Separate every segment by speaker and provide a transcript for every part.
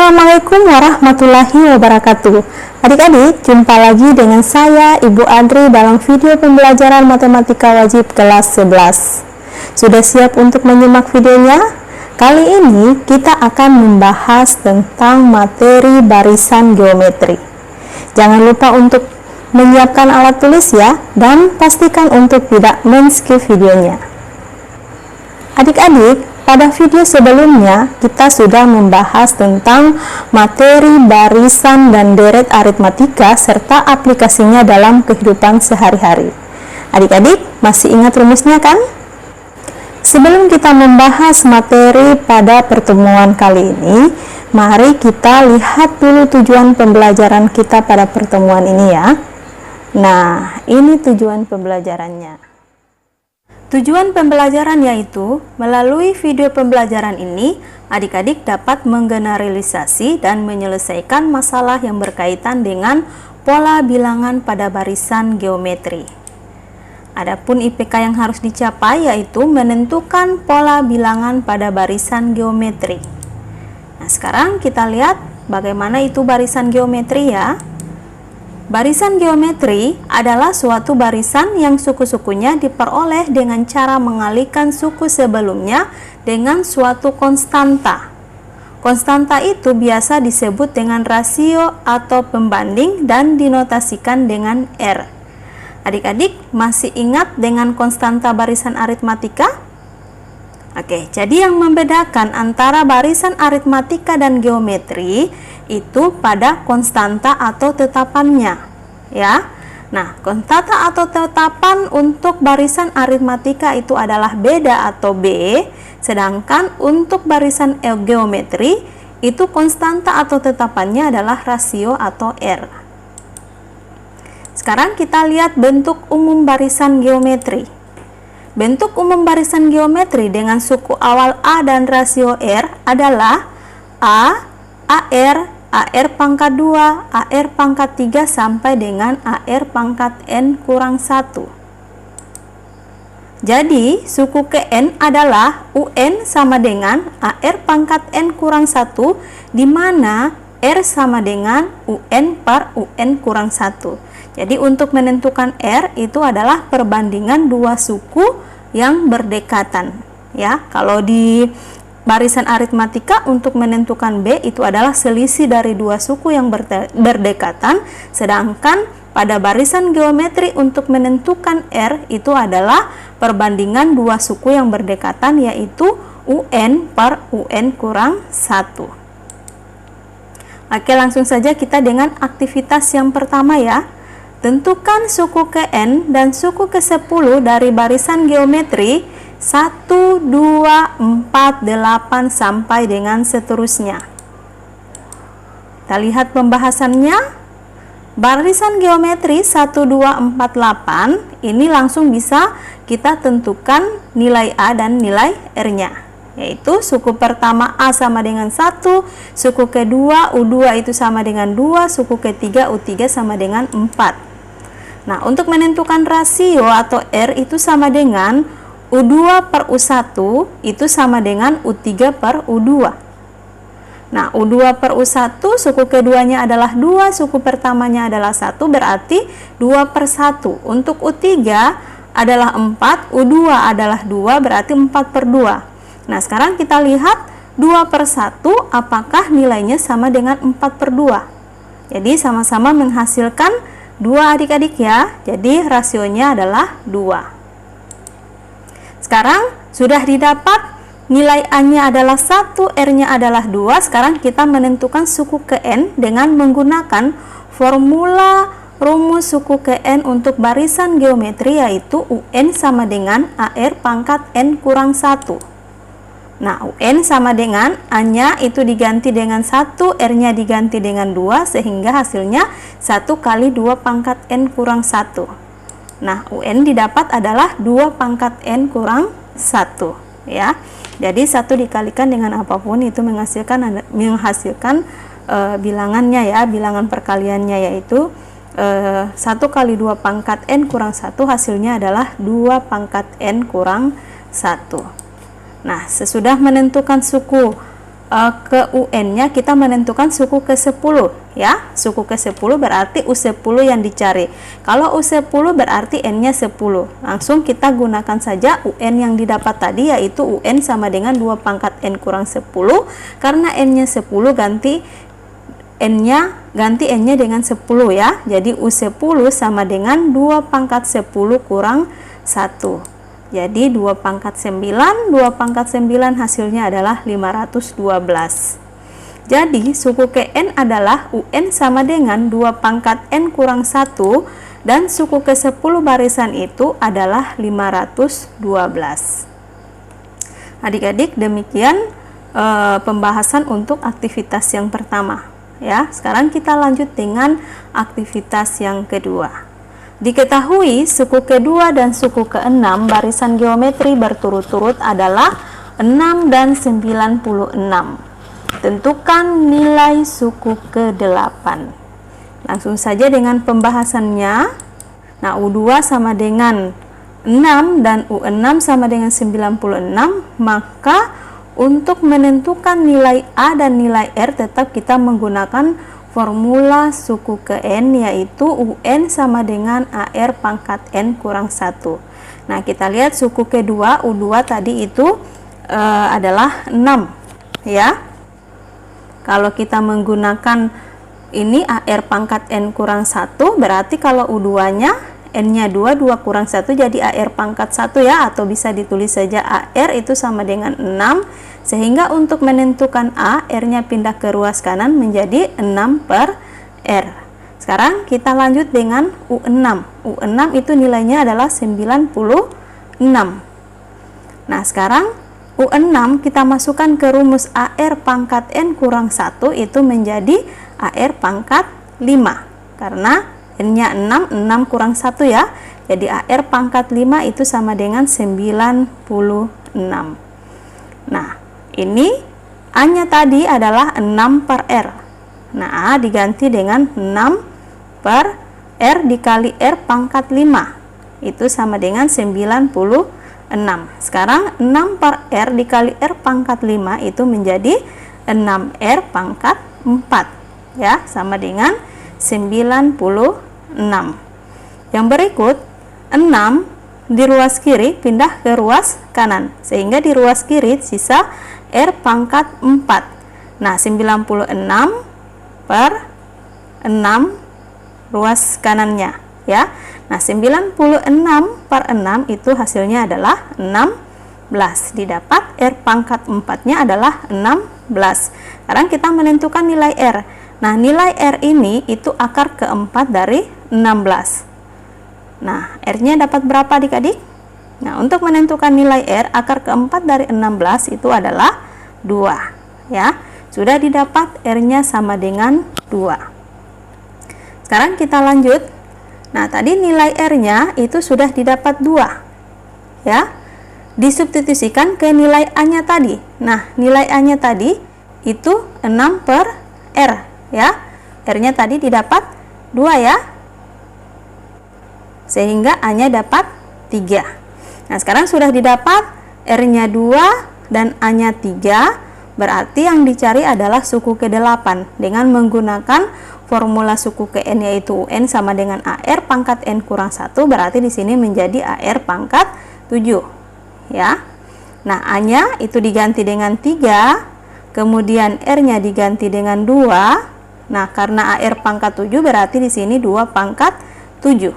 Speaker 1: Assalamualaikum warahmatullahi wabarakatuh. Adik-adik, jumpa lagi dengan saya Ibu Adri dalam video pembelajaran matematika wajib kelas 11. Sudah siap untuk menyimak videonya? Kali ini kita akan membahas tentang materi barisan geometri. Jangan lupa untuk menyiapkan alat tulis ya, dan pastikan untuk tidak men-skip videonya. Adik-adik, pada video sebelumnya kita sudah membahas tentang materi barisan dan deret aritmatika serta aplikasinya dalam kehidupan sehari-hari. Adik-adik masih ingat rumusnya kan? Sebelum kita membahas materi pada pertemuan kali ini, mari kita lihat dulu tujuan pembelajaran kita pada pertemuan ini ya. Nah, ini tujuan pembelajarannya. Tujuan pembelajaran yaitu, melalui video pembelajaran ini, adik-adik dapat menggeneralisasi dan menyelesaikan masalah yang berkaitan dengan pola bilangan pada barisan geometri. Adapun IPK yang harus dicapai yaitu menentukan pola bilangan pada barisan geometri. Nah, sekarang kita lihat bagaimana itu barisan geometri ya. Barisan geometri adalah suatu barisan yang suku-sukunya diperoleh dengan cara mengalihkan suku sebelumnya dengan suatu konstanta. Konstanta itu biasa disebut dengan rasio atau pembanding dan dinotasikan dengan R. Adik-adik masih ingat dengan konstanta barisan aritmatika? Oke, jadi yang membedakan antara barisan aritmatika dan geometri itu pada konstanta atau tetapannya ya. Nah, konstanta atau tetapan untuk barisan aritmatika itu adalah beda atau B, sedangkan untuk barisan geometri itu konstanta atau tetapannya adalah rasio atau R. Sekarang kita lihat bentuk umum barisan geometri. Bentuk umum barisan geometri dengan suku awal A dan rasio R adalah A, AR, AR pangkat 2, AR pangkat 3 sampai dengan AR pangkat N kurang 1. Jadi, suku ke N adalah UN sama dengan AR pangkat N kurang 1, di mana R sama dengan UN per UN kurang 1. Jadi untuk menentukan R itu adalah perbandingan dua suku yang berdekatan ya. Kalau di barisan aritmatika untuk menentukan B itu adalah selisih dari dua suku yang berdekatan, sedangkan pada barisan geometri untuk menentukan R itu adalah perbandingan dua suku yang berdekatan, yaitu UN per UN kurang 1. Oke, langsung saja kita dengan aktivitas yang pertama ya. Tentukan suku ke N dan suku ke 10 dari barisan geometri 1, 2, 4, 8 sampai dengan seterusnya. Kita lihat pembahasannya. Barisan geometri 1, 2, 4, 8 ini langsung bisa kita tentukan nilai A dan nilai R-nya. Yaitu suku pertama A sama dengan 1, suku kedua U2 itu sama dengan 2, suku ketiga U3 sama dengan 4. Nah, untuk menentukan rasio atau R itu sama dengan U2 per U1 itu sama dengan U3 per U2. Nah, U2 per U1 suku keduanya adalah 2, suku pertamanya adalah 1, berarti 2 per 1. Untuk U3 adalah 4, U2 adalah 2, berarti 4 per 2. Nah, sekarang kita lihat 2 per 1 apakah nilainya sama dengan 4 per 2. Jadi sama-sama menghasilkan 2 adik-adik ya, jadi rasionya adalah 2. Sekarang sudah didapat nilai A-nya adalah 1, R-nya adalah 2. Sekarang kita menentukan suku ke N dengan menggunakan formula rumus suku ke N untuk barisan geometri, yaitu UN sama dengan AR pangkat N kurang 1. Nah, UN sama dengan A-nya itu diganti dengan 1, R-nya diganti dengan 2, sehingga hasilnya 1 kali 2 pangkat N kurang 1. Nah, UN didapat adalah 2 pangkat N kurang 1 ya. Jadi 1 dikalikan dengan apapun itu menghasilkan bilangannya ya, bilangan perkaliannya yaitu 1 kali 2 pangkat N kurang 1 hasilnya adalah 2 pangkat N kurang 1. Nah, sesudah menentukan suku ke UN-nya kita menentukan suku ke-10 ya. Suku ke-10 berarti U10 yang dicari. Kalau U10 berarti N-nya 10. Langsung kita gunakan saja UN yang didapat tadi, yaitu UN sama dengan 2 pangkat N kurang 10. Karena N-nya 10 ganti N-nya dengan 10 ya. Jadi U10 sama dengan 2 pangkat 10 kurang 1. Jadi 2 pangkat 9, 2 pangkat 9 hasilnya adalah 512. Jadi suku ke N adalah UN sama dengan 2 pangkat N kurang 1, dan suku ke 10 barisan itu adalah 512. Adik-adik, demikian pembahasan untuk aktivitas yang pertama ya. Sekarang kita lanjut dengan aktivitas yang kedua. Diketahui suku kedua dan suku ke-6 barisan geometri berturut-turut adalah 6 dan 96. Tentukan nilai suku ke-8. Langsung saja dengan pembahasannya. Nah, U2 sama dengan 6 dan U6 sama dengan 96, maka untuk menentukan nilai A dan nilai R tetap kita menggunakan formula suku ke N, yaitu UN sama dengan AR pangkat N kurang 1. Nah, kita lihat suku kedua U2 tadi itu adalah 6 ya. Kalau kita menggunakan ini AR pangkat N kurang 1, berarti kalau U2 nya N-nya 2, 2 kurang 1 jadi AR pangkat 1 ya, atau bisa ditulis saja AR itu sama dengan 6, sehingga untuk menentukan A, R-nya pindah ke ruas kanan menjadi 6 per R. Sekarang kita lanjut dengan U6. U6 itu nilainya adalah 96. Nah, sekarang U6 kita masukkan ke rumus AR pangkat N kurang 1 itu menjadi AR pangkat 5. Karena N-nya 6, 6 kurang 1 ya. Jadi AR pangkat 5 itu sama dengan 96. Nah, ini A-nya tadi adalah 6 per R. Nah, A diganti dengan 6 per R dikali R pangkat 5. Itu sama dengan 96. Sekarang 6 per R dikali R pangkat 5 itu menjadi 6R pangkat 4. Ya, sama dengan 96. Yang berikut, 6 di ruas kiri pindah ke ruas kanan, sehingga di ruas kiri sisa R pangkat 4. Nah, 96 per 6 ruas kanannya ya. Nah, 96 per 6 itu hasilnya adalah 16. Didapat R pangkat 4-nya adalah 16. Sekarang kita menentukan nilai R. Nah, nilai R ini itu akar keempat dari 16. Nah, R-nya dapat berapa adik-adik? Nah, untuk menentukan nilai R, akar keempat dari 16 itu adalah 2. Ya, sudah didapat R-nya sama dengan 2. Sekarang kita lanjut. Nah, tadi nilai R-nya itu sudah didapat 2. Ya, disubstitusikan ke nilai A-nya tadi. Nah, nilai A-nya tadi itu 6 per R. Ya, R-nya tadi didapat 2 ya, sehingga A-nya dapat 3. Nah, sekarang sudah didapat R-nya 2 dan A-nya 3, berarti yang dicari adalah suku ke-8 dengan menggunakan formula suku ke N, yaitu UN sama dengan AR pangkat N kurang 1, berarti di sini menjadi AR pangkat 7 ya. Nah, A-nya itu diganti dengan 3, kemudian R-nya diganti dengan 2. Nah, karena AR pangkat 7 berarti di sini 2 pangkat 7.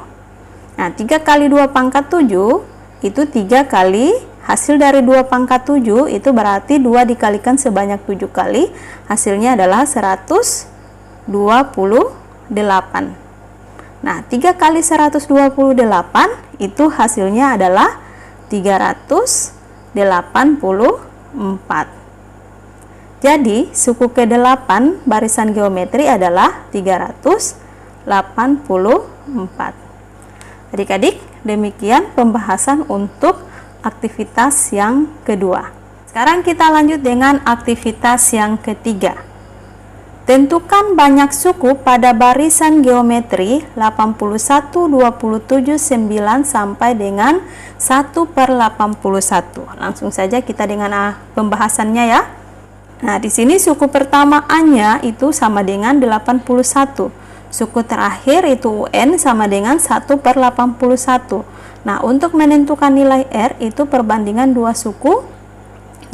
Speaker 1: Nah, 3 kali 2 pangkat 7 itu 3 kali hasil dari 2 pangkat 7 itu berarti 2 dikalikan sebanyak 7 kali, hasilnya adalah 128. Nah, 3 kali 128 itu hasilnya adalah 384. Jadi, suku ke-8 barisan geometri adalah 384. Adik-adik, demikian pembahasan untuk aktivitas yang kedua. Sekarang kita lanjut dengan aktivitas yang ketiga. Tentukan banyak suku pada barisan geometri 81, 27, 9 sampai dengan 1/81. Langsung saja kita dengan pembahasannya ya. Nah, di sini suku pertama A-nya itu sama dengan 81. Suku terakhir itu UN sama dengan 1/81. Nah, untuk menentukan nilai R itu perbandingan dua suku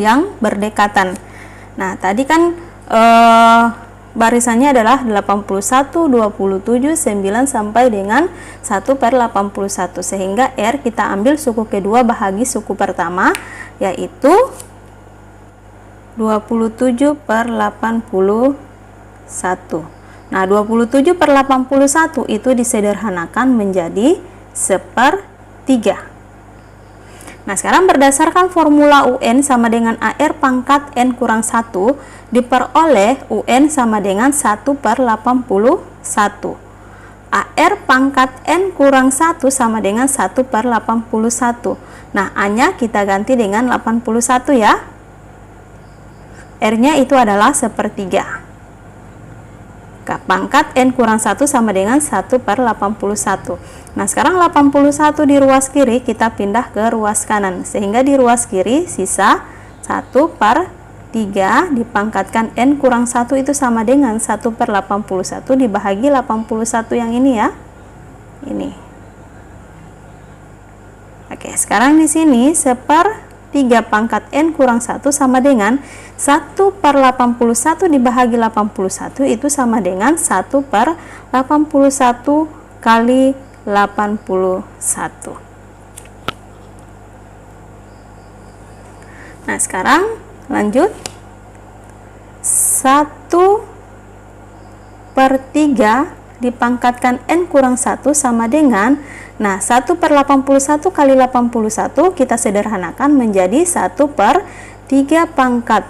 Speaker 1: yang berdekatan. Nah, tadi kan barisannya adalah 81, 27, 9 sampai dengan 1/81, sehingga R kita ambil suku kedua bahagi suku pertama, yaitu 27/81. Nah, 27/81 itu disederhanakan menjadi 1/3. Nah, sekarang berdasarkan formula UN sama dengan AR pangkat N kurang 1 diperoleh UN sama dengan 1/81. AR pangkat N kurang 1 sama dengan 1/81. Nah, A-nya kita ganti dengan 81 ya. R-nya itu adalah 1/3. Pangkat N kurang 1 sama dengan 1/81. Nah, sekarang 81 di ruas kiri kita pindah ke ruas kanan, sehingga di ruas kiri sisa 1/3 dipangkatkan N kurang 1 itu sama dengan 1/81 dibahagi 81 yang ini ya. Ini. Oke, sekarang di sini 1/3 pangkat N kurang 1 sama dengan 1/81 dibahagi 81 itu sama dengan 1/81 kali 81. Nah, sekarang lanjut. 1/3 dipangkatkan N kurang 1 sama dengan, nah 1/81 kali 81 kita sederhanakan menjadi 1/3 pangkat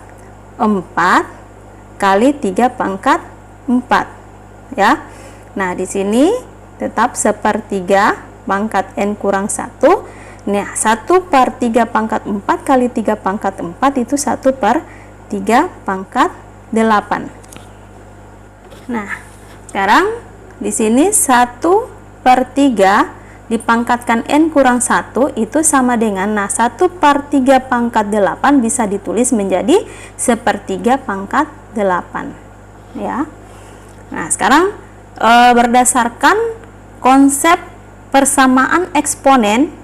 Speaker 1: 4 kali 3 pangkat 4 ya. Nah, di sini tetap 1/3 pangkat N kurang 1. Nah, 1/3 pangkat 4 kali 3 pangkat 4 itu 1/3 pangkat 8. Nah, sekarang di sini 1/3 dipangkatkan N kurang 1 itu sama dengan, nah 1/3 pangkat 8 bisa ditulis menjadi 1/3 pangkat 8 ya. Nah, sekarang berdasarkan konsep persamaan eksponen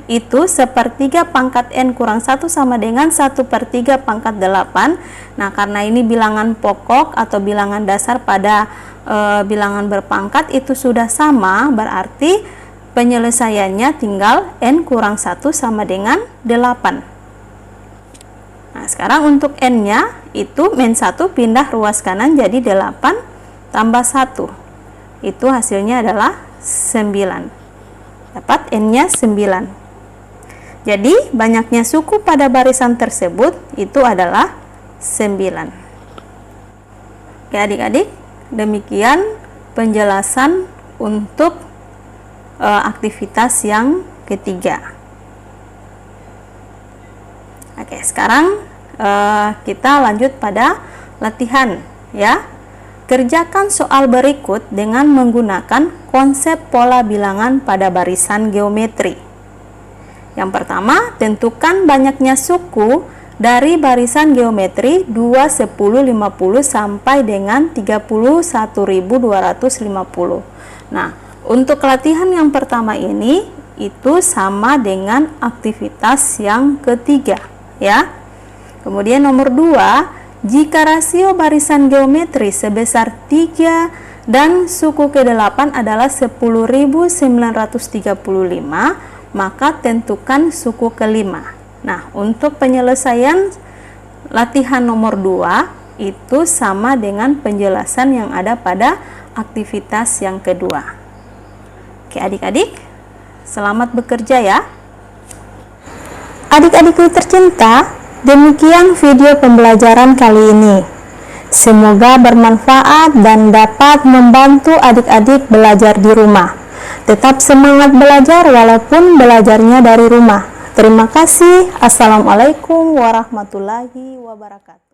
Speaker 1: itu 1/3 pangkat N kurang 1 sama dengan 1/3 pangkat 8. Nah, karena ini bilangan pokok atau bilangan dasar pada bilangan berpangkat itu sudah sama, berarti penyelesaiannya tinggal N kurang 1 sama dengan 8. Nah, sekarang untuk N-nya itu min 1 pindah ruas kanan jadi 8 tambah 1. Itu hasilnya adalah 9. Dapat N-nya 9. Jadi, banyaknya suku pada barisan tersebut itu adalah 9. Oke, adik-adik, demikian penjelasan untuk aktivitas yang ketiga. Oke, sekarang kita lanjut pada latihan ya. Kerjakan soal berikut dengan menggunakan konsep pola bilangan pada barisan geometri. Yang pertama, tentukan banyaknya suku dari barisan geometri 2, 10, 50 sampai dengan 31.250. Nah, untuk latihan yang pertama ini itu sama dengan aktivitas yang ketiga ya. Kemudian nomor 2, jika rasio barisan geometri sebesar 3 dan suku ke-8 adalah 10.935, maka tentukan suku ke-5. Nah, untuk penyelesaian latihan nomor 2 itu sama dengan penjelasan yang ada pada aktivitas yang kedua. Oke, adik-adik, selamat bekerja ya. Adik-adikku tercinta, demikian video pembelajaran kali ini. Semoga bermanfaat dan dapat membantu adik-adik belajar di rumah. Tetap semangat belajar walaupun belajarnya dari rumah. Terima kasih. Assalamualaikum warahmatullahi wabarakatuh.